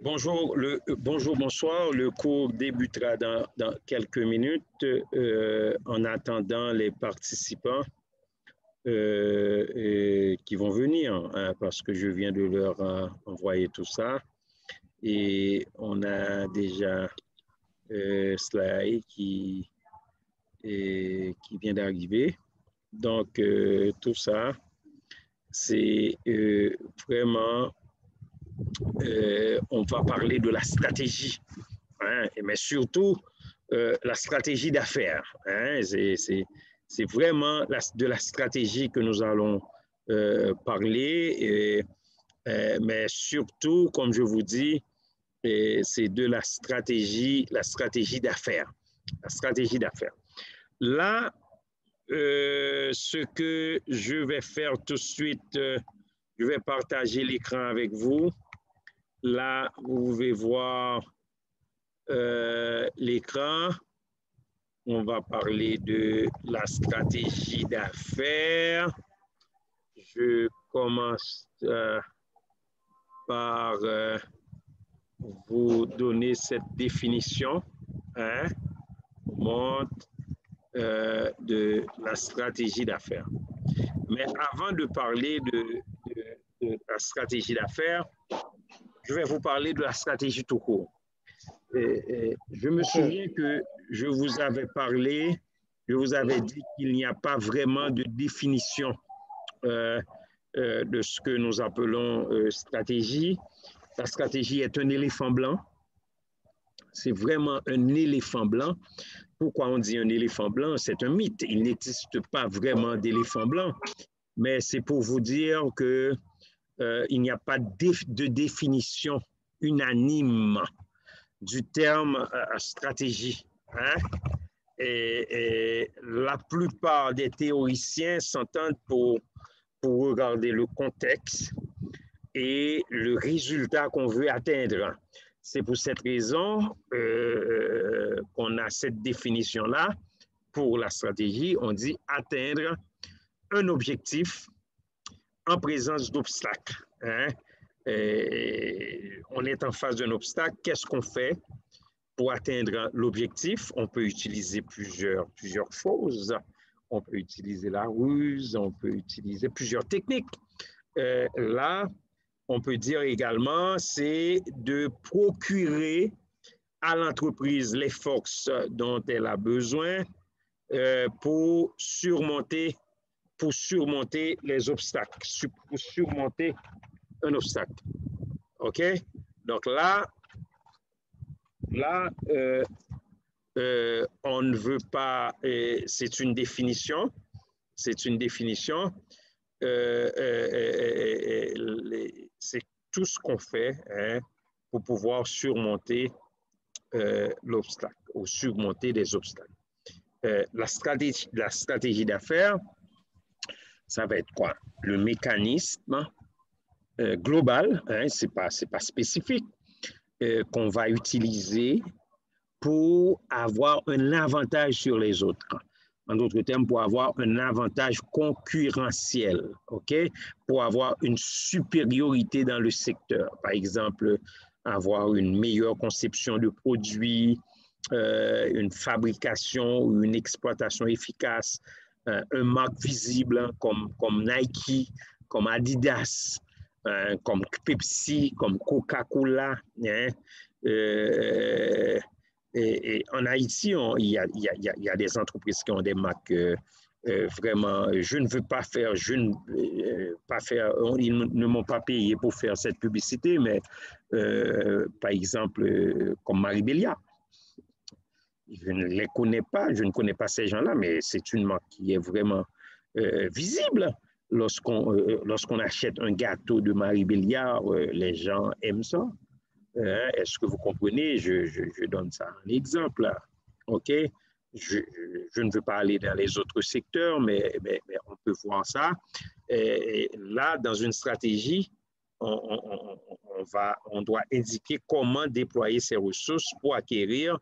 Bonjour, bonsoir. Le cours débutera dans quelques minutes en attendant les participants qui vont venir, hein, parce que je viens de leur envoyer tout ça. Et on a déjà Sly qui vient d'arriver. Donc, tout ça, c'est vraiment... on va parler de la stratégie, hein, mais surtout la stratégie d'affaires. Hein, c'est vraiment de la stratégie que nous allons parler, mais surtout, comme je vous dis, c'est de la stratégie d'affaires. La stratégie d'affaires. Là, ce que je vais faire tout de suite, je vais partager l'écran avec vous. Là, vous pouvez voir l'écran. On va parler de la stratégie d'affaires. Je commence par vous donner cette définition, hein, de la stratégie d'affaires. Mais avant de parler de la stratégie d'affaires, je vais vous parler de la stratégie tout court. Je me souviens que je vous avais parlé, je vous avais dit qu'il n'y a pas vraiment de définition de ce que nous appelons stratégie. La stratégie est un éléphant blanc. C'est vraiment un éléphant blanc. Pourquoi on dit un éléphant blanc? C'est un mythe. Il n'existe pas vraiment d'éléphant blanc. Mais c'est pour vous dire que il n'y a pas de définition unanime du terme stratégie. Hein? Et la plupart des théoriciens s'entendent pour regarder le contexte et le résultat qu'on veut atteindre. C'est pour cette raison qu'on a cette définition-là. Pour la stratégie, on dit atteindre un objectif en présence d'obstacles. Hein? On est en face d'un obstacle, qu'est-ce qu'on fait pour atteindre l'objectif? On peut utiliser plusieurs choses. On peut utiliser la ruse, on peut utiliser plusieurs techniques. Là, on peut dire également, c'est de procurer à l'entreprise les forces dont elle a besoin pour surmonter les obstacles, pour surmonter un obstacle. OK? Donc là, on ne veut pas, c'est une définition, c'est tout ce qu'on fait, hein, pour pouvoir surmonter l'obstacle ou surmonter des obstacles. La stratégie d'affaires, ça va être quoi? Le mécanisme global, hein, c'est pas spécifique, qu'on va utiliser pour avoir un avantage sur les autres. En d'autres termes, pour avoir un avantage concurrentiel, OK? Pour avoir une supériorité dans le secteur. Par exemple, avoir une meilleure conception de produits, une fabrication ou une exploitation efficace, un marque visible comme Nike, comme Adidas, comme Pepsi, comme Coca-Cola. Hein? Et en Haïti, il y a des entreprises qui ont des marques vraiment, je ne veux pas faire, ils ne m'ont pas payé pour faire cette publicité, mais par exemple, comme Maribélia. Je ne les connais pas, je ne connais pas ces gens-là, mais c'est une marque qui est vraiment visible. Lorsqu'on achète un gâteau de Maribélia, les gens aiment ça. Est-ce que vous comprenez? Je donne ça un exemple. OK? Je ne veux pas aller dans les autres secteurs, mais on peut voir ça. Et là, dans une stratégie, on doit indiquer comment déployer ces ressources pour acquérir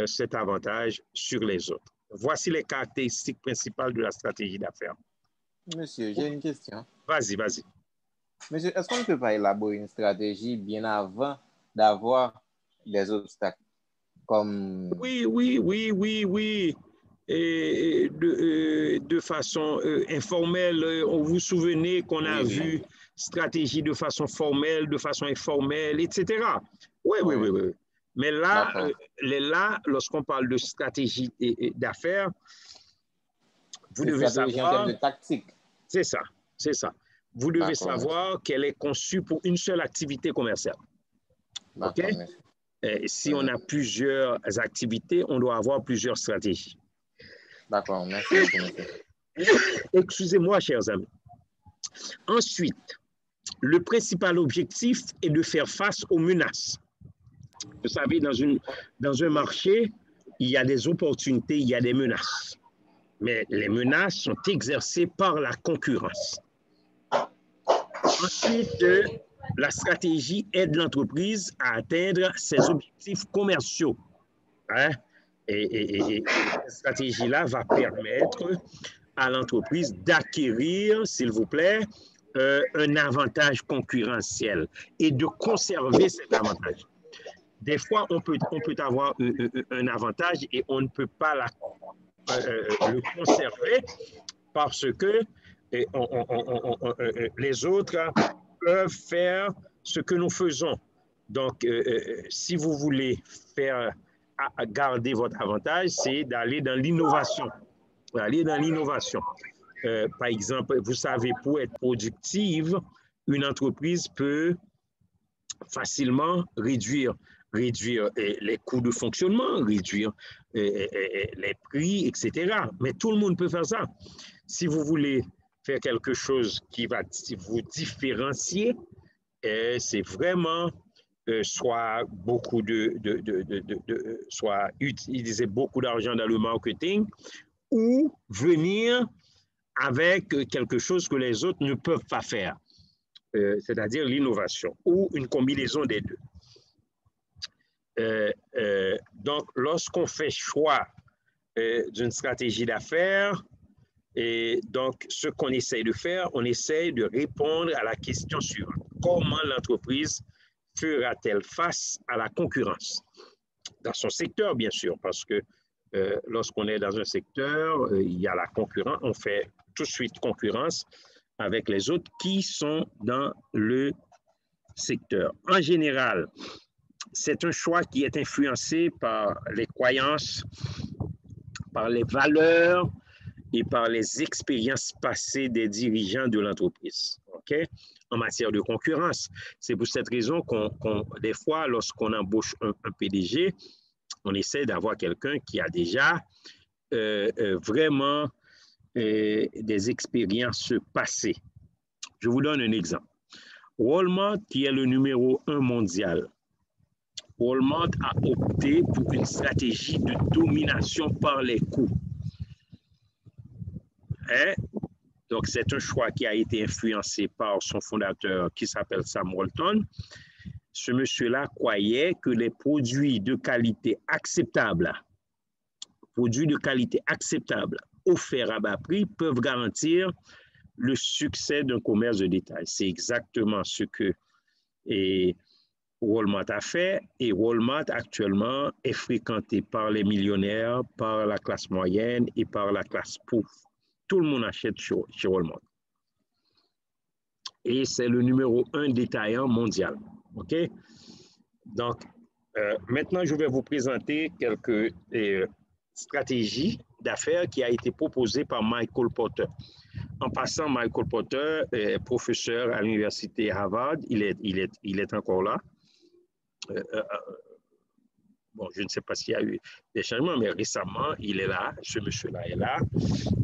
cet avantage sur les autres. Voici les caractéristiques principales de la stratégie d'affaires. Monsieur, j'ai une question. Vas-y. Monsieur, est-ce qu'on ne peut pas élaborer une stratégie bien avant d'avoir des obstacles comme... Oui. Et de façon informelle, on vous souvenez qu'on a Oui. vu stratégie de façon formelle, de façon informelle, etc. Oui. Mais là, D'accord. lorsqu'on parle de stratégie d'affaires, vous C'est devez stratégie en termes savoir, de tactique. c'est ça. Vous devez D'accord, merci. savoir qu'elle est conçue pour une seule activité commerciale. OK? D'accord, merci. Et si on a plusieurs activités, on doit avoir plusieurs stratégies. D'accord, merci beaucoup, monsieur. Excusez-moi, chers amis. Ensuite, le principal objectif est de faire face aux menaces. Vous savez, dans un marché, il y a des opportunités, il y a des menaces. Mais les menaces sont exercées par la concurrence. Ensuite, la stratégie aide l'entreprise à atteindre ses objectifs commerciaux. Hein? Et cette stratégie-là va permettre à l'entreprise d'acquérir, s'il vous plaît, un avantage concurrentiel et de conserver cet avantage. Des fois, on peut avoir un avantage et on ne peut pas le conserver parce que les autres peuvent faire ce que nous faisons. Donc, si vous voulez garder votre avantage, c'est d'aller dans l'innovation. Par exemple, vous savez, pour être productive, une entreprise peut facilement réduire les coûts de fonctionnement, réduire les prix, etc. Mais tout le monde peut faire ça. Si vous voulez faire quelque chose qui va vous différencier, c'est vraiment soit soit utiliser beaucoup d'argent dans le marketing ou venir avec quelque chose que les autres ne peuvent pas faire, c'est-à-dire l'innovation ou une combinaison des deux. Donc, lorsqu'on fait choix d'une stratégie d'affaires, et donc, ce qu'on essaie de faire, on essaie de répondre à la question suivante. Comment l'entreprise fera-t-elle face à la concurrence? Dans son secteur, bien sûr, parce que lorsqu'on est dans un secteur, il y a la concurrence, on fait tout de suite concurrence avec les autres qui sont dans le secteur. En général, c'est un choix qui est influencé par les croyances, par les valeurs et par les expériences passées des dirigeants de l'entreprise, en matière de concurrence. C'est pour cette raison des fois, lorsqu'on embauche un PDG, on essaie d'avoir quelqu'un qui a déjà vraiment des expériences passées. Je vous donne un exemple. Walmart, qui est le numéro 1 mondial, Walmart a opté pour une stratégie de domination par les coûts. Donc, c'est un choix qui a été influencé par son fondateur qui s'appelle Sam Walton. Ce monsieur-là croyait que les produits de qualité acceptable offerts à bas prix peuvent garantir le succès d'un commerce de détail. C'est exactement ce que Walmart a fait, et Walmart actuellement est fréquenté par les millionnaires, par la classe moyenne et par la classe pauvre. Tout le monde achète chez Walmart. Et c'est le numéro 1 détaillant mondial. OK? Donc, maintenant, je vais vous présenter quelques stratégies d'affaires qui a été proposées par Michael Porter. En passant, Michael Porter est professeur à l'université Harvard. Il est encore là. Bon, je ne sais pas s'il y a eu des changements, mais récemment, il est là. Ce monsieur-là est là.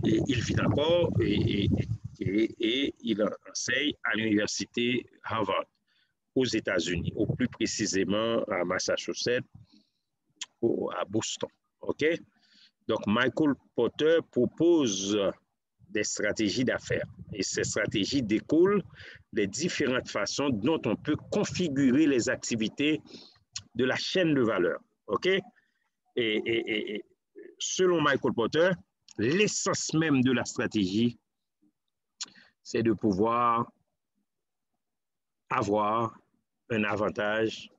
Et il vit encore et il enseigne à l'université Harvard aux États-Unis, au plus précisément à Massachusetts, à Boston. OK? Donc, Michael Porter propose des stratégies d'affaires. Et ces stratégies découlent des différentes façons dont on peut configurer les activités de la chaîne de valeur. OK? Et selon Michael Porter, l'essence même de la stratégie, c'est de pouvoir avoir un avantage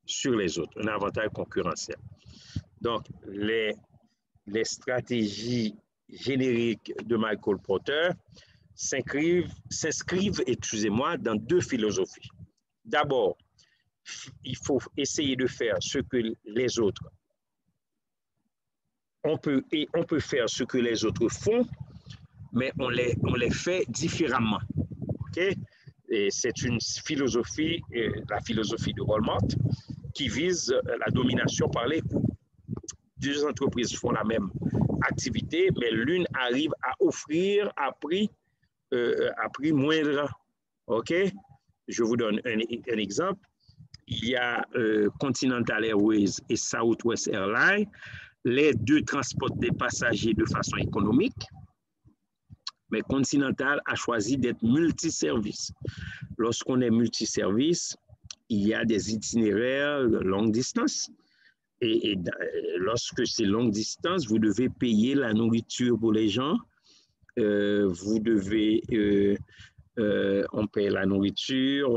sur les autres, un avantage concurrentiel. Donc, les stratégies génériques de Michael Porter s'inscrivent, excusez-moi, dans deux philosophies. D'abord, il faut essayer de faire ce que les autres, on peut faire ce que les autres font, mais on les fait différemment. Okay? Et c'est une philosophie, la philosophie de Walmart, qui vise la domination par les coûts. Deux entreprises font la même activité, mais l'une arrive à offrir à prix moindre. OK? Je vous donne un exemple. Il y a Continental Airways et Southwest Airlines. Les deux transportent des passagers de façon économique, mais Continental a choisi d'être multiservice. Lorsqu'on est multiservice, il y a des itinéraires longue distance. Et lorsque c'est longue distance, vous devez payer la nourriture pour les gens. Vous devez, on paye la nourriture,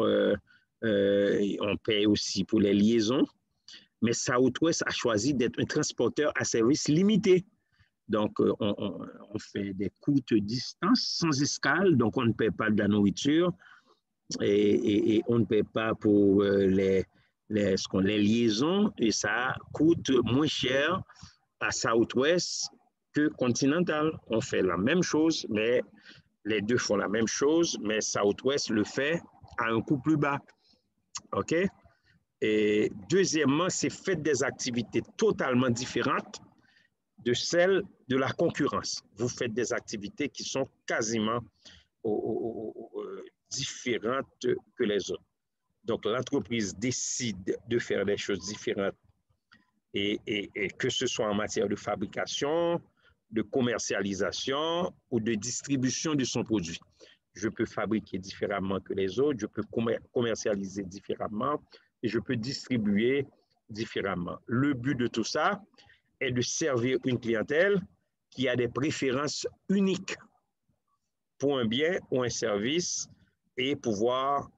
on paye aussi pour les liaisons. Mais Southwest a choisi d'être un transporteur à service limité. Donc, on fait des courtes distances sans escale, donc on ne paie pas de la nourriture et on ne paie pas pour les liaisons, et ça coûte moins cher à Southwest que Continental. On fait la même chose, mais les deux font la même chose, mais Southwest le fait à un coût plus bas. OK? Et deuxièmement, c'est fait des activités totalement différentes de celles de la concurrence. Vous faites des activités qui sont quasiment différentes que les autres. Donc, l'entreprise décide de faire des choses différentes et que ce soit en matière de fabrication, de commercialisation ou de distribution de son produit. Je peux fabriquer différemment que les autres, je peux commercialiser différemment et je peux distribuer différemment. Le but de tout ça est de servir une clientèle qui a des préférences uniques pour un bien ou un service et pouvoir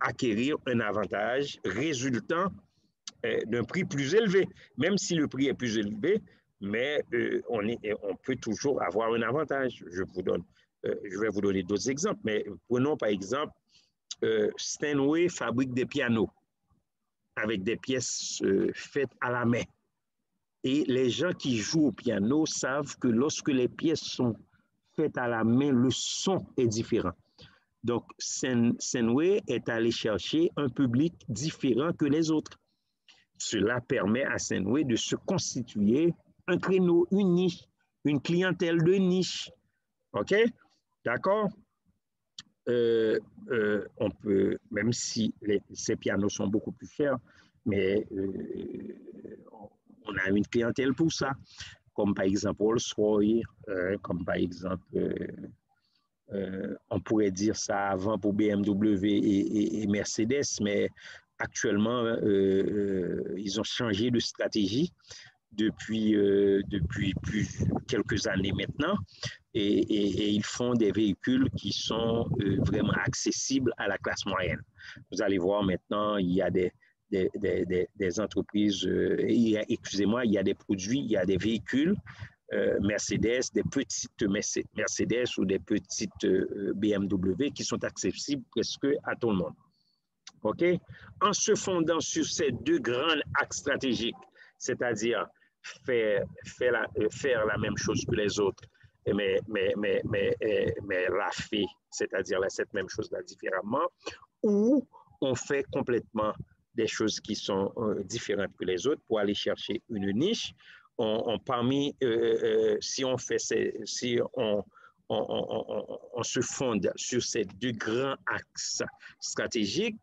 acquérir un avantage résultant d'un prix plus élevé. Même si le prix est plus élevé, mais on peut toujours avoir un avantage. Je vais vous donner d'autres exemples, mais prenons par exemple, Steinway fabrique des pianos avec des pièces faites à la main. Et les gens qui jouent au piano savent que lorsque les pièces sont faites à la main, le son est différent. Donc, Steinway est allé chercher un public différent que les autres. Cela permet à Steinway de se constituer un créneau, une niche, une clientèle de niche. OK? D'accord? On peut, même si ces pianos sont beaucoup plus chers, mais on a une clientèle pour ça, comme par exemple Rolls-Royce, comme par exemple, on pourrait dire ça avant pour BMW et Mercedes, mais actuellement, ils ont changé de stratégie depuis quelques années maintenant, et ils font des véhicules qui sont vraiment accessibles à la classe moyenne. Vous allez voir maintenant, il y a des entreprises, excusez-moi, il y a des produits, il y a des véhicules Mercedes, des petites Mercedes ou des petites BMW qui sont accessibles presque à tout le monde. OK? En se fondant sur ces deux grands axes stratégiques, c'est-à-dire faire la même chose que les autres, mais la fait, c'est-à-dire cette même chose-là différemment, ou on fait complètement des choses qui sont différentes que les autres pour aller chercher une niche. Si on se fonde sur ces deux grands axes stratégiques,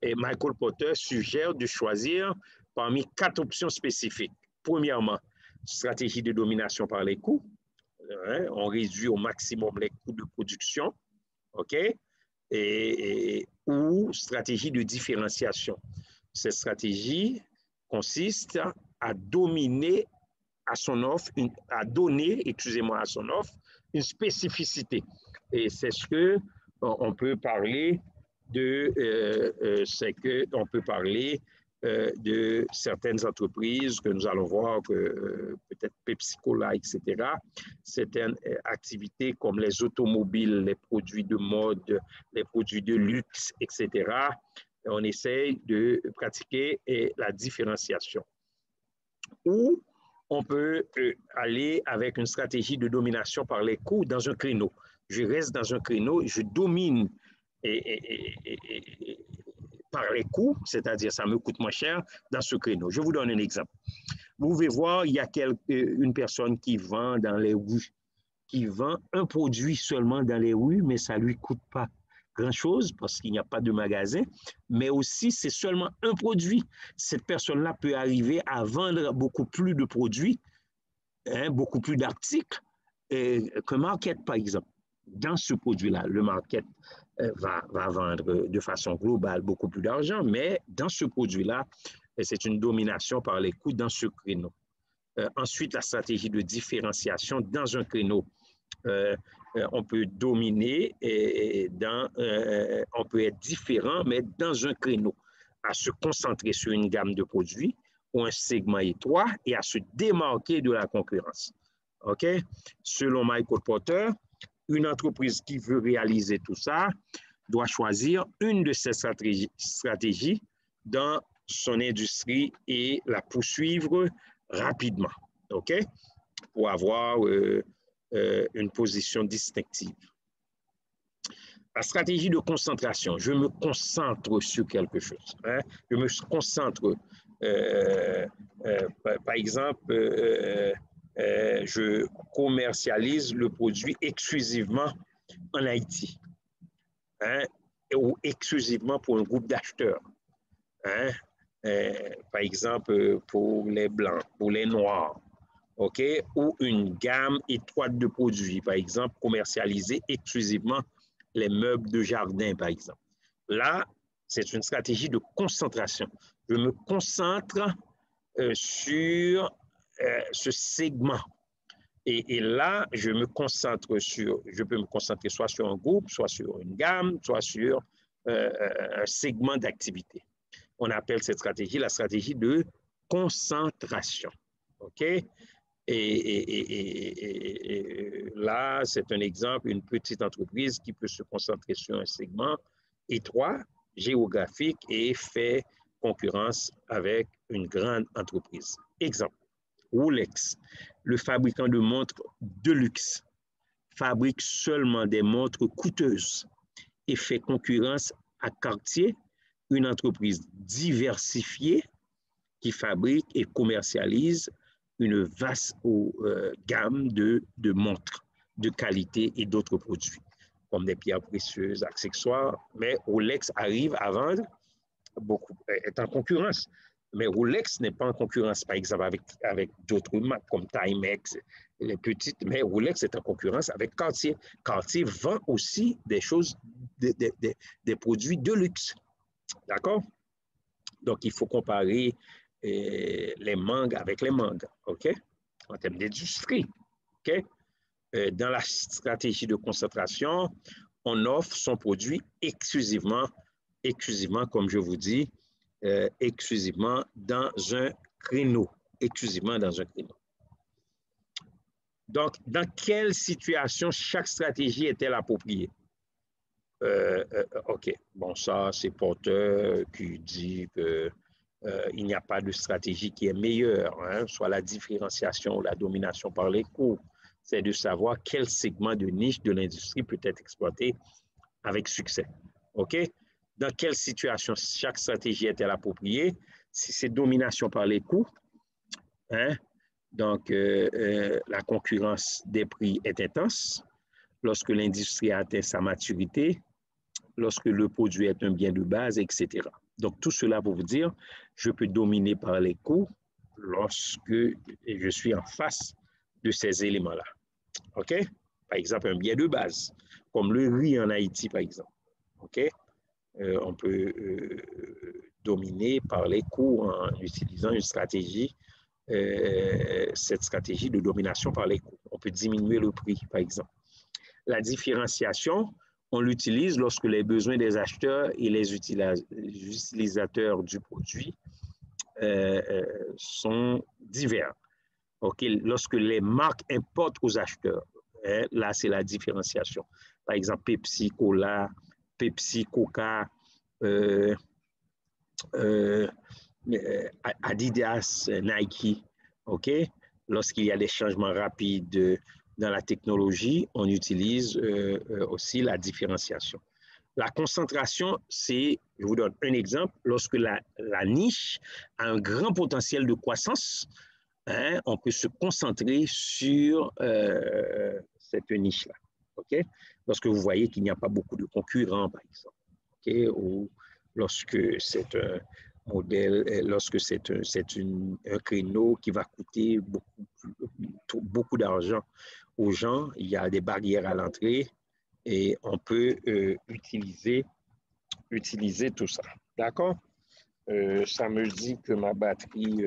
et Michael Porter suggère de choisir parmi 4 options spécifiques. Premièrement, stratégie de domination par les coûts. On réduit au maximum les coûts de production. OK? Ou stratégie de différenciation. Cette stratégie consiste à dominer à son offre, à donner, excusez-moi, à son offre une spécificité. Et c'est ce que on peut parler de, c'est que on peut parler de certaines entreprises que nous allons voir, que peut-être PepsiCo, etc. Certaines activités comme les automobiles, les produits de mode, les produits de luxe, etc. On essaye de pratiquer la différenciation. Ou on peut aller avec une stratégie de domination par les coûts dans un créneau. Je reste dans un créneau, je domine par les coûts, c'est-à-dire ça me coûte moins cher dans ce créneau. Je vous donne un exemple. Vous pouvez voir, il y a une personne qui vend dans les rues, qui vend un produit seulement dans les rues, mais ça ne lui coûte pas grand-chose parce qu'il n'y a pas de magasin, mais aussi c'est seulement un produit. Cette personne-là peut arriver à vendre beaucoup plus de produits, beaucoup plus d'articles qu'un market, par exemple. Dans ce produit-là, le market va vendre de façon globale beaucoup plus d'argent, mais dans ce produit-là, c'est une domination par les coûts dans ce créneau. Ensuite, la stratégie de différenciation dans un créneau. On peut dominer, on peut être différent, mais dans un créneau, à se concentrer sur une gamme de produits ou un segment étroit et à se démarquer de la concurrence. OK? Selon Michael Porter, une entreprise qui veut réaliser tout ça doit choisir une de ces stratégies dans son industrie et la poursuivre rapidement, OK? Pour avoir une position distinctive. La stratégie de concentration, je me concentre sur quelque chose. Je me concentre, par exemple, je commercialise le produit exclusivement en Haïti, ou exclusivement pour un groupe d'acheteurs. Par exemple, pour les blancs, pour les noirs, OK, ou une gamme étroite de produits, par exemple, commercialiser exclusivement les meubles de jardin, par exemple. Là, c'est une stratégie de concentration. Je me concentre sur ce segment. Et là, je peux me concentrer soit sur un groupe, soit sur une gamme, soit sur un segment d'activité. On appelle cette stratégie la stratégie de concentration. OK? Et là, c'est un exemple, une petite entreprise qui peut se concentrer sur un segment étroit, géographique et fait concurrence avec une grande entreprise. Exemple, Rolex, le fabricant de montres de luxe, fabrique seulement des montres coûteuses et fait concurrence à Cartier, une entreprise diversifiée qui fabrique et commercialise une vaste gamme de montres de qualité et d'autres produits, comme des pierres précieuses, accessoires. Mais Rolex arrive à vendre beaucoup, est en concurrence. Mais Rolex n'est pas en concurrence, par exemple, avec d'autres marques comme Timex, les petites, mais Rolex est en concurrence avec Cartier. Cartier vend aussi des choses, des produits de luxe. D'accord? Donc, il faut comparer les mangues avec les mangues, OK? En termes d'industrie, OK? Dans la stratégie de concentration, on offre son produit exclusivement, comme je vous dis, exclusivement dans un créneau. Exclusivement dans un créneau. Donc, dans quelle situation chaque stratégie est-elle appropriée? OK, bon, ça, c'est Porter qui dit que il n'y a pas de stratégie qui est meilleure, soit la différenciation ou la domination par les coûts. C'est de savoir quel segment de niche de l'industrie peut être exploité avec succès. OK? Dans quelle situation chaque stratégie est-elle appropriée? Si c'est domination par les coûts, donc la concurrence des prix est intense. Lorsque l'industrie a atteint sa maturité, lorsque le produit est un bien de base, etc. Donc, tout cela pour vous dire, je peux dominer par les coûts lorsque je suis en face de ces éléments-là. OK? Par exemple, un bien de base, comme le riz en Haïti, par exemple. OK? On peut dominer par les coûts en utilisant une stratégie, cette stratégie de domination par les coûts. On peut diminuer le prix, par exemple. La différenciation, on l'utilise lorsque les besoins des acheteurs et les utilisateurs du produit sont divers. Okay? Lorsque les marques importent aux acheteurs, là, c'est la différenciation. Par exemple, Pepsi, Cola, Pepsi, Coca, Adidas, Nike. Okay? Lorsqu'il y a des changements rapides dans la technologie, on utilise aussi la différenciation. La concentration, c'est, je vous donne un exemple, lorsque la niche a un grand potentiel de croissance, on peut se concentrer sur cette niche-là. Okay? Lorsque vous voyez qu'il n'y a pas beaucoup de concurrents, par exemple, okay? Ou lorsque c'est un modèle, lorsque c'est un créneau qui va coûter beaucoup d'argent aux gens, il y a des barrières à l'entrée et on peut utiliser tout ça. D'accord? Ça me dit que ma batterie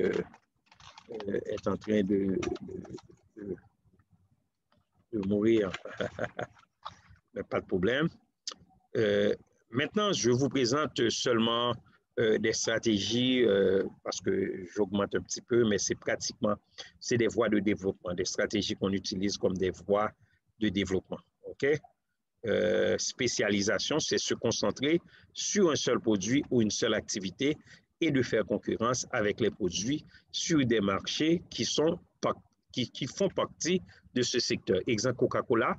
est en train de mourir. Mais pas de problème. Maintenant, je vous présente seulement des stratégies, parce que j'augmente un petit peu, mais c'est des voies de développement, des stratégies qu'on utilise comme des voies de développement. OK? Spécialisation, c'est se concentrer sur un seul produit ou une seule activité et de faire concurrence avec les produits sur des marchés qui font partie de ce secteur. Exemple, Coca-Cola,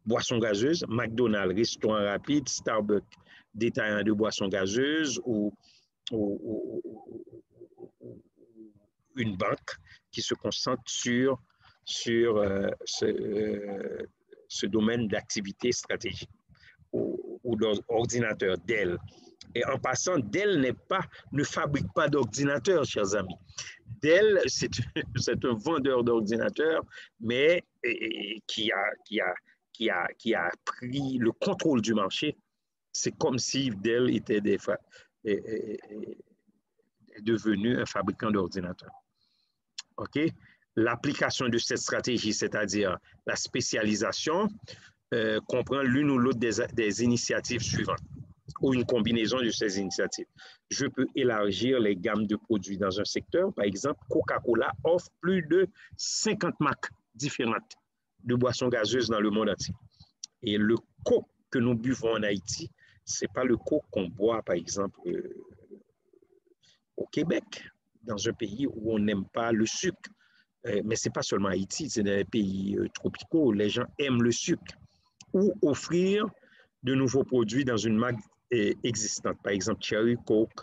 boissons gazeuses, McDonald's, restaurant rapide, Starbucks, détaillant de boissons gazeuses ou une banque qui se concentre sur ce domaine d'activité stratégique ou d'ordinateur Dell. Et en passant, Dell ne fabrique pas d'ordinateur, chers amis. Dell, c'est un vendeur d'ordinateurs, mais qui a pris le contrôle du marché. C'est comme si Dell était devenu un fabricant d'ordinateurs. OK? L'application de cette stratégie, c'est-à-dire la spécialisation, comprend l'une ou l'autre des initiatives suivantes ou une combinaison de ces initiatives. Je peux élargir les gammes de produits dans un secteur. Par exemple, Coca-Cola offre plus de 50 marques différentes de boissons gazeuses dans le monde entier. Et le Coke que nous buvons en Haïti, ce n'est pas le Coke qu'on boit, par exemple, au Québec, dans un pays où on n'aime pas le sucre. Mais ce n'est pas seulement Haïti, c'est dans les pays tropicaux, les gens aiment le sucre. Ou offrir de nouveaux produits dans une marque existante, par exemple Cherry Coke,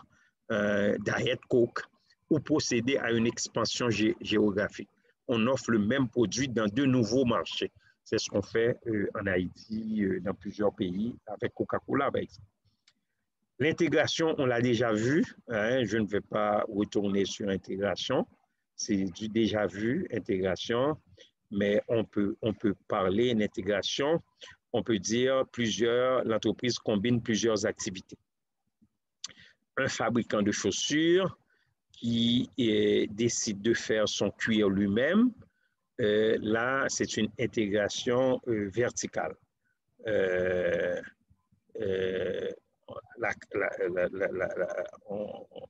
Diet Coke, ou procéder à une expansion géographique. On offre le même produit dans de nouveaux marchés. C'est ce qu'on fait en Haïti, dans plusieurs pays, avec Coca-Cola, par exemple. L'intégration, on l'a déjà vu, je ne vais pas retourner sur l'intégration, c'est du déjà vu, intégration, mais on peut parler d'intégration. On peut dire l'entreprise combine plusieurs activités. Un fabricant de chaussures qui décide de faire son cuir lui-même, là, c'est une intégration verticale.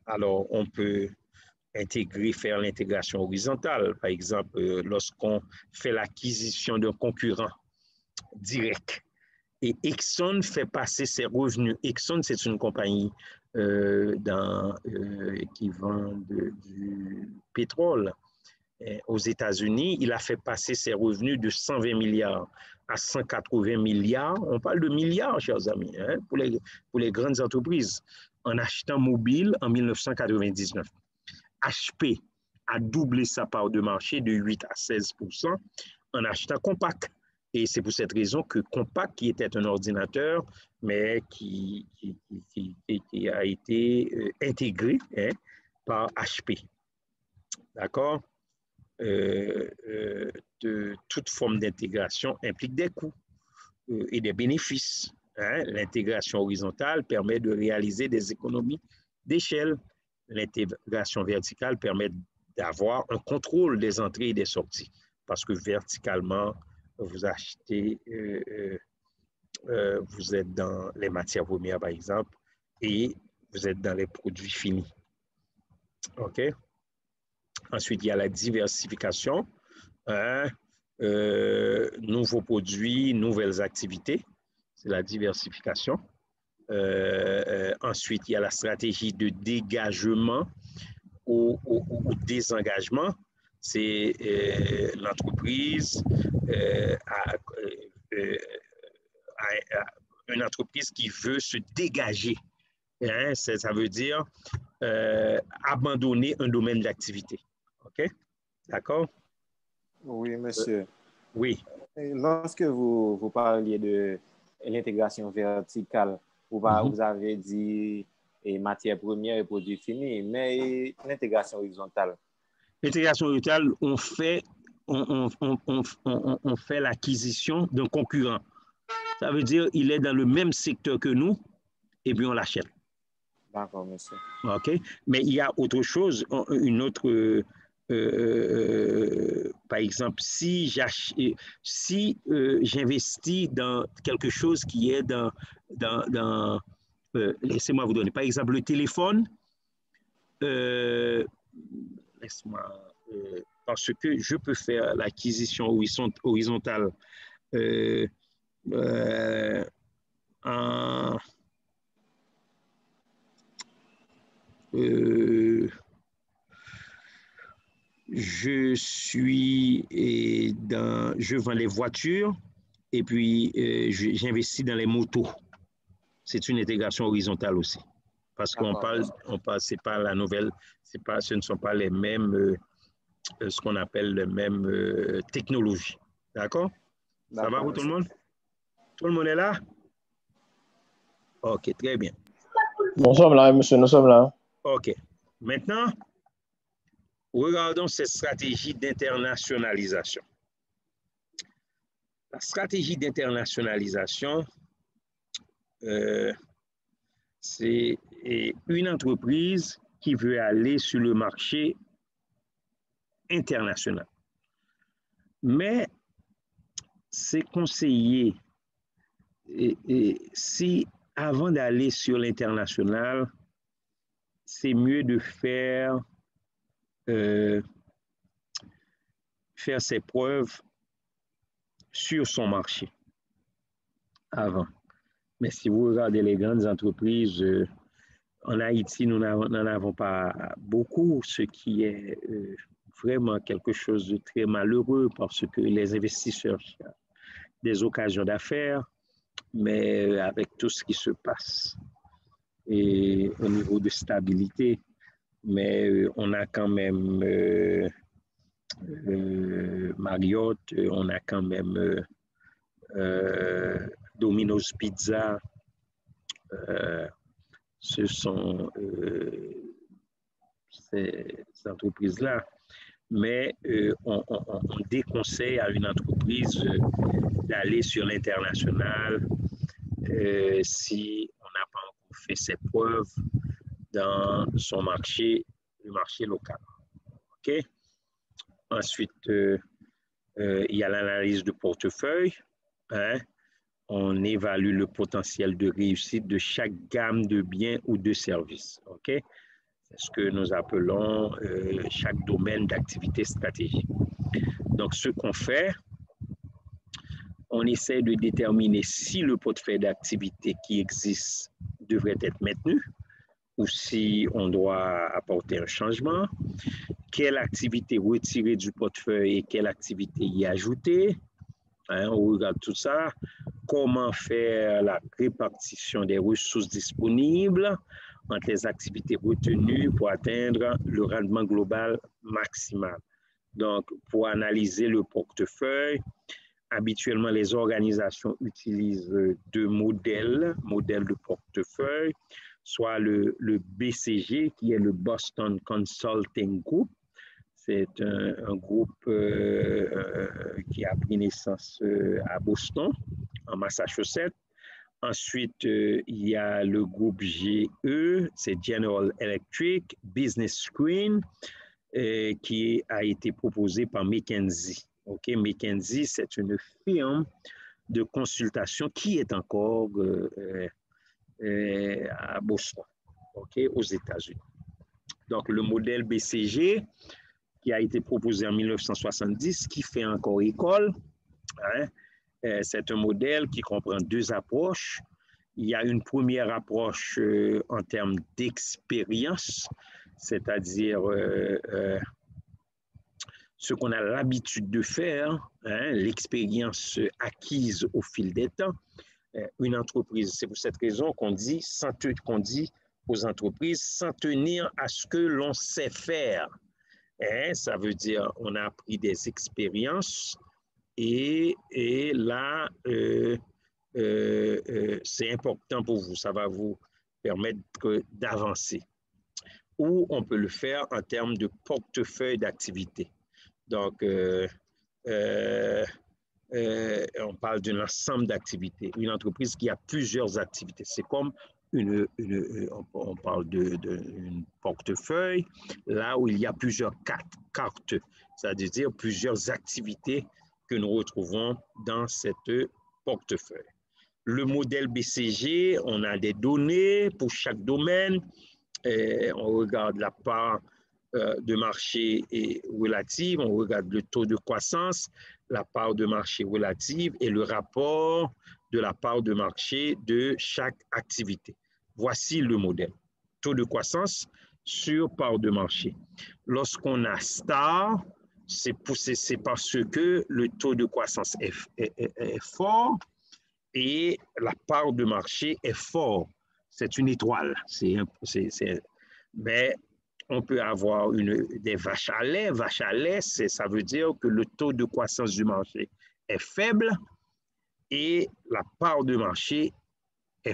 Alors, on peut faire l'intégration horizontale. Par exemple, lorsqu'on fait l'acquisition d'un concurrent direct. Et Exxon fait passer ses revenus. Exxon, c'est une compagnie qui vend du pétrole aux États-Unis. Il a fait passer ses revenus de 120 milliards à 180 milliards. On parle de milliards, chers amis, pour les grandes entreprises, en achetant Mobile en 1999. HP a doublé sa part de marché de 8 à 16% en achetant Compaq. Et c'est pour cette raison que Compaq, qui était un ordinateur, mais qui a été intégré par HP. D'accord? Toute forme d'intégration implique des coûts et des bénéfices. L'intégration horizontale permet de réaliser des économies d'échelle. L'intégration verticale permet d'avoir un contrôle des entrées et des sorties. Parce que verticalement, vous achetez, vous êtes dans les matières premières, par exemple, et vous êtes dans les produits finis. OK? Ensuite, il y a la diversification, hein, nouveaux produits, nouvelles activités. C'est la diversification. Ensuite, il y a la stratégie de dégagement ou désengagement. C'est l'entreprise, une entreprise qui veut se dégager. Hein, ça veut dire abandonner un domaine d'activité. OK? D'accord? Oui, monsieur. Oui. Lorsque vous parliez de l'intégration verticale, vous avez dit matière première et produits finis, mais l'intégration horizontale. L'intégration horizontale, on fait l'acquisition d'un concurrent. Ça veut dire qu'il est dans le même secteur que nous et puis on l'achète. D'accord, monsieur. OK? Mais il y a autre chose, une autre. Par exemple, si j'investis dans quelque chose qui est dans laissez-moi vous donner, par exemple, le téléphone, laisse-moi, parce que je peux faire l'acquisition horizontale en je vends les voitures et puis j'investis dans les motos. C'est une intégration horizontale aussi. Parce qu'on parle, c'est pas la nouvelle, ce ne sont pas les mêmes, ce qu'on appelle les mêmes technologies. D'accord? Ça va pour tout le monde? Tout le monde est là? OK, très bien. Nous sommes là, monsieur, nous sommes là. OK. Maintenant, regardons cette stratégie d'internationalisation. La stratégie d'internationalisation, c'est une entreprise qui veut aller sur le marché international. Mais c'est conseillé, si avant d'aller sur l'international, c'est mieux de faire ses preuves sur son marché avant. Mais si vous regardez les grandes entreprises, en Haïti, nous n'en avons pas beaucoup, ce qui est vraiment quelque chose de très malheureux parce que les investisseurs cherchent des occasions d'affaires, mais avec tout ce qui se passe et au niveau de stabilité, mais on a quand même Marriott, on a quand même Domino's Pizza, ce sont ces entreprises-là. Mais on déconseille à une entreprise d'aller sur l'international si on n'a pas encore fait ses preuves dans son marché, le marché local. OK? Ensuite, il y a l'analyse de portefeuille. Hein? On évalue le potentiel de réussite de chaque gamme de biens ou de services. OK? C'est ce que nous appelons chaque domaine d'activité stratégique. Donc, ce qu'on fait, on essaie de déterminer si le portefeuille d'activité qui existe devrait être maintenu ou si on doit apporter un changement, quelle activité retirer du portefeuille et quelle activité y ajouter. Hein, on regarde tout ça. Comment faire la répartition des ressources disponibles entre les activités retenues pour atteindre le rendement global maximal. Donc, pour analyser le portefeuille, habituellement, les organisations utilisent deux modèles de portefeuille, soit le BCG, qui est le Boston Consulting Group. C'est un groupe qui a pris naissance à Boston, en Massachusetts. Ensuite, il y a le groupe GE, c'est General Electric Business Screen, qui a été proposé par McKinsey. Okay? McKinsey, c'est une firme de consultation qui est encore à Boston, okay? Aux États-Unis. Donc, le modèle BCG, qui a été proposé en 1970, qui fait encore école. Hein? C'est un modèle qui comprend deux approches. Il y a une première approche en termes d'expérience, c'est-à-dire ce qu'on a l'habitude de faire, hein, l'expérience acquise au fil des temps. Une entreprise, c'est pour cette raison qu'on dit aux entreprises, s'en tenir à ce que l'on sait faire. Hein, ça veut dire on a appris des expériences et là, c'est important pour vous, ça va vous permettre d'avancer. Ou on peut le faire en termes de portefeuille d'activité. Donc, on parle d'un ensemble d'activités. Une entreprise qui a plusieurs activités. C'est comme on parle d'un portefeuille, là où il y a plusieurs cartes, c'est-à-dire plusieurs activités que nous retrouvons dans cette portefeuille. Le modèle BCG, on a des données pour chaque domaine. On regarde la part de marché relative, on regarde le taux de croissance, la part de marché relative et le rapport de la part de marché de chaque activité. Voici le modèle. Taux de croissance sur part de marché. Lorsqu'on a star, c'est parce que le taux de croissance est fort et la part de marché est fort. C'est une étoile. Mais on peut avoir des vaches à lait. Vaches à lait, ça veut dire que le taux de croissance du marché est faible et la part de marché est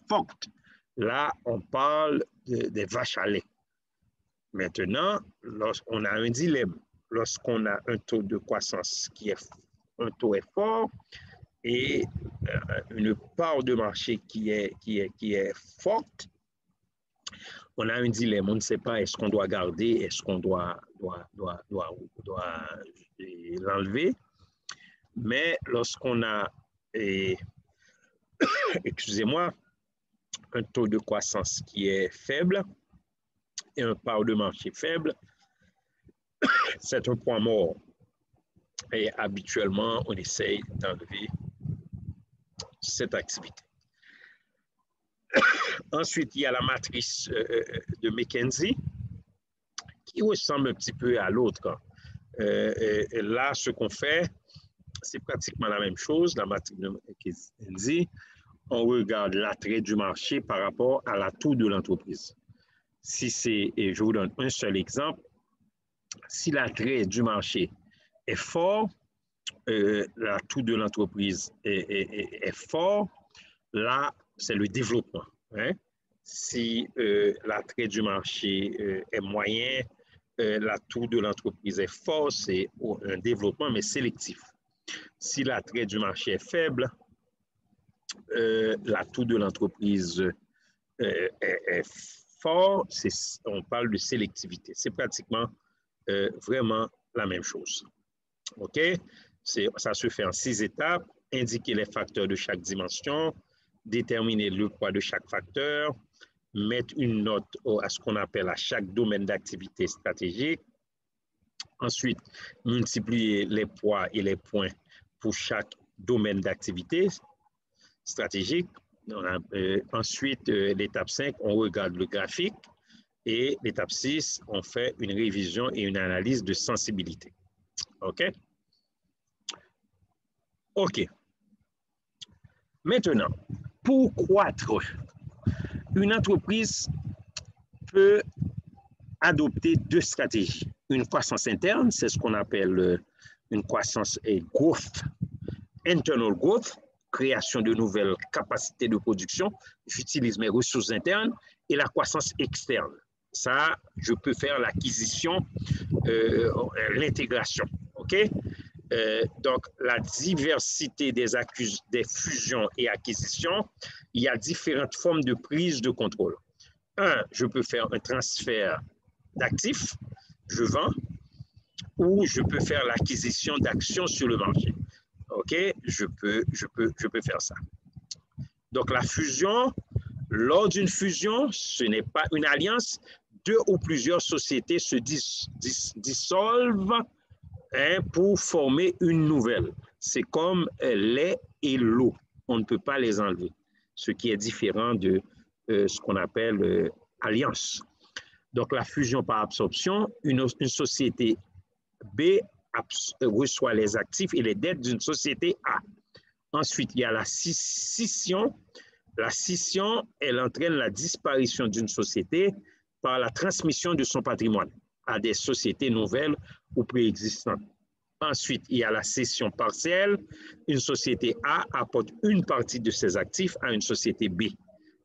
forte. Là, on parle des vaches à lait. Maintenant, lorsqu'on a un dilemme, lorsqu'on a un taux de croissance un taux est fort et une part de marché qui est forte, on a un dilemme, on ne sait pas est-ce qu'on doit garder, est-ce qu'on doit l'enlever. Mais lorsqu'on a, excusez-moi, un taux de croissance qui est faible et un part de marché faible, c'est un point mort. Et habituellement, on essaye d'enlever cette activité. Ensuite, il y a la matrice de McKinsey qui ressemble un petit peu à l'autre. Là, ce qu'on fait, c'est pratiquement la même chose. La matrice de McKinsey, on regarde l'attrait du marché par rapport à l'atout de l'entreprise. Et je vous donne un seul exemple, si l'attrait du marché est fort, l'atout de l'entreprise est fort, là, c'est le développement. Hein? Si l'attrait du marché est moyen, l'atout de l'entreprise est fort, c'est un développement, mais sélectif. Si l'attrait du marché est faible, l'atout de l'entreprise est fort, on parle de sélectivité. C'est pratiquement vraiment la même chose. OK? Ça se fait en 6 étapes. Indiquer les facteurs de chaque dimension, déterminer le poids de chaque facteur, mettre une note à ce qu'on appelle à chaque domaine d'activité stratégique. Ensuite, multiplier les poids et les points pour chaque domaine d'activité stratégique. Ensuite, l'étape 5, on regarde le graphique. Et l'étape 6, on fait une révision et une analyse de sensibilité. OK? OK. Maintenant, pour croître, une entreprise peut adopter 2 stratégies. Une croissance interne, c'est ce qu'on appelle une croissance growth, internal growth, création de nouvelles capacités de production, j'utilise mes ressources internes, et la croissance externe. Ça, je peux faire l'acquisition, l'intégration. OK? Donc, la diversité des fusions et acquisitions, il y a différentes formes de prise de contrôle. Je peux faire un transfert d'actifs, je vends, ou je peux faire l'acquisition d'actions sur le marché. OK? Je peux faire ça. Donc, la fusion, lors d'une fusion, ce n'est pas une alliance. deux ou plusieurs sociétés se dissolvent pour former une nouvelle. C'est comme lait et l'eau. On ne peut pas les enlever, ce qui est différent de ce qu'on appelle alliance. Donc, la fusion par absorption, une société B reçoit les actifs et les dettes d'une société A. Ensuite, il y a la scission. La scission, elle entraîne la disparition d'une société par la transmission de son patrimoine à des sociétés nouvelles ou préexistantes. Ensuite, il y a la cession partielle. Une société A apporte une partie de ses actifs à une société B.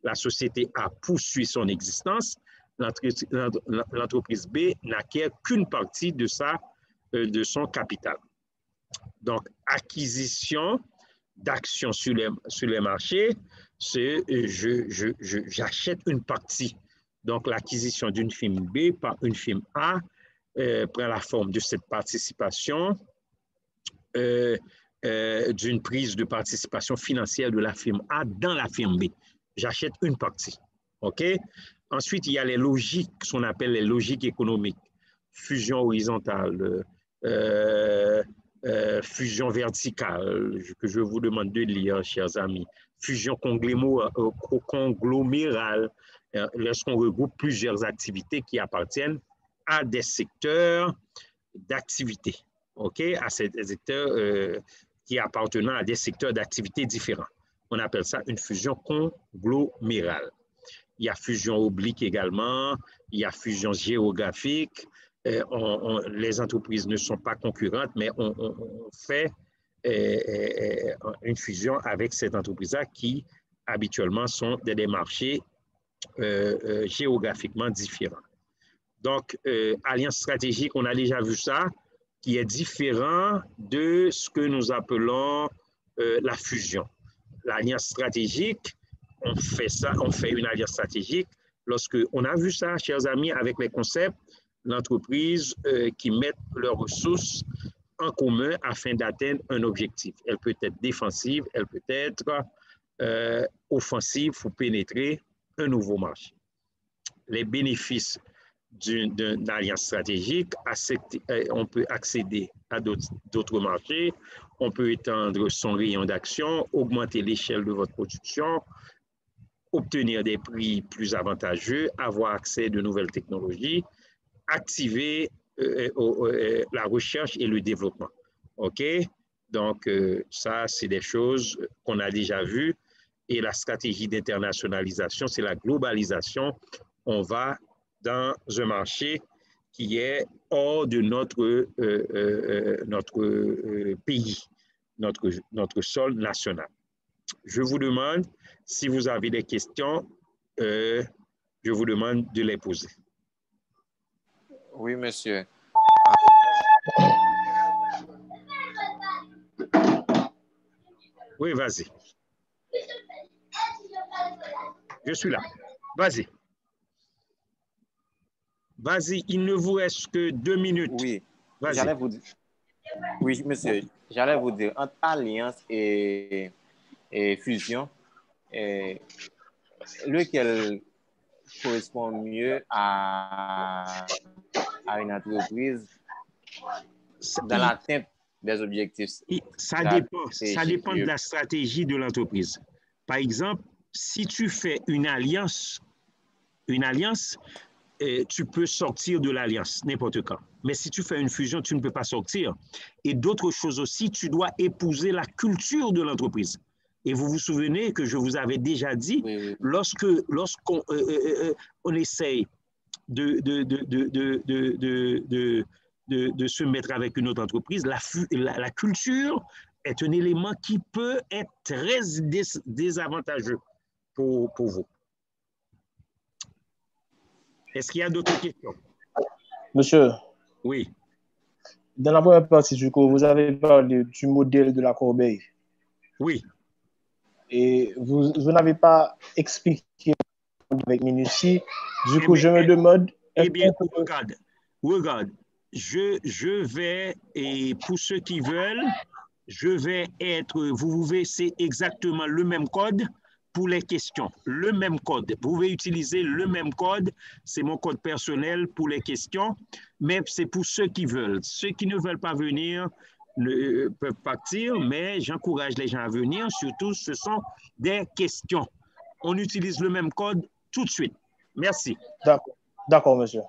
La société A poursuit son existence. L'entreprise B n'acquiert qu'une partie de son capital. Donc, acquisition d'actions sur les marchés, c'est j'achète une partie. Donc, l'acquisition d'une firme B par une firme A prend la forme de cette participation, d'une prise de participation financière de la firme A dans la firme B. J'achète une partie. OK? Ensuite, il y a les logiques, ce qu'on appelle les logiques économiques. Fusion horizontale, fusion verticale, que je vous demande de lire, chers amis. Fusion conglomérale, lorsqu'on regroupe plusieurs activités qui appartiennent à des secteurs d'activité, OK? À ces secteurs qui appartiennent à des secteurs d'activité différents. On appelle ça une fusion conglomérale. Il y a fusion oblique également, il y a fusion géographique. Les entreprises ne sont pas concurrentes, mais on fait une fusion avec cette entreprise-là qui habituellement sont des marchés géographiquement différents. Donc, alliance stratégique, on a déjà vu ça, qui est différent de ce que nous appelons la fusion. L'alliance stratégique, on fait une alliance stratégique lorsque on a vu ça, chers amis, avec les concepts, l'entreprise qui mettent leurs ressources en commun afin d'atteindre un objectif. Elle peut être défensive, elle peut être offensive pour pénétrer un nouveau marché. Les bénéfices d'une alliance stratégique, on peut accéder à d'autres marchés, on peut étendre son rayon d'action, augmenter l'échelle de votre production, obtenir des prix plus avantageux, avoir accès à de nouvelles technologies, activer la recherche et le développement. OK? Donc, ça, c'est des choses qu'on a déjà vues. Et la stratégie d'internationalisation, c'est la globalisation. On va dans un marché qui est hors de notre pays, notre sol national. Je vous demande, si vous avez des questions, je vous demande de les poser. Oui, monsieur. Oui, vas-y. Je suis là. Vas-y. Vas-y, il ne vous reste que 2 minutes. Oui, j'allais vous dire. Oui, monsieur, j'allais vous dire, entre alliance et fusion, lequel correspond mieux à une entreprise dans l'atteinte des objectifs? Ça dépend de la stratégie de l'entreprise. Par exemple, si tu fais une alliance, tu peux sortir de l'alliance n'importe quand. Mais si tu fais une fusion, tu ne peux pas sortir. Et d'autres choses aussi, tu dois épouser la culture de l'entreprise. Et vous vous souvenez que je vous avais déjà dit, oui. Lorsqu'on essaye de se mettre avec une autre entreprise, la culture est un élément qui peut être très désavantageux pour vous. Est-ce qu'il y a d'autres questions? Monsieur. Oui. Dans la première partie du cours, vous avez parlé du modèle de la corbeille. Oui. Et vous n'avez pas expliqué avec minutie. Du coup, je me demande... Eh bien, regarde. Je vais, et pour ceux qui veulent, je vais être... Vous pouvez, c'est exactement le même code pour les questions. Le même code. Vous pouvez utiliser le même code. C'est mon code personnel pour les questions, mais c'est pour ceux qui veulent. Ceux qui ne veulent pas venir peuvent partir, mais j'encourage les gens à venir. Surtout, ce sont des questions. On utilise le même code tout de suite. Merci. D'accord, monsieur.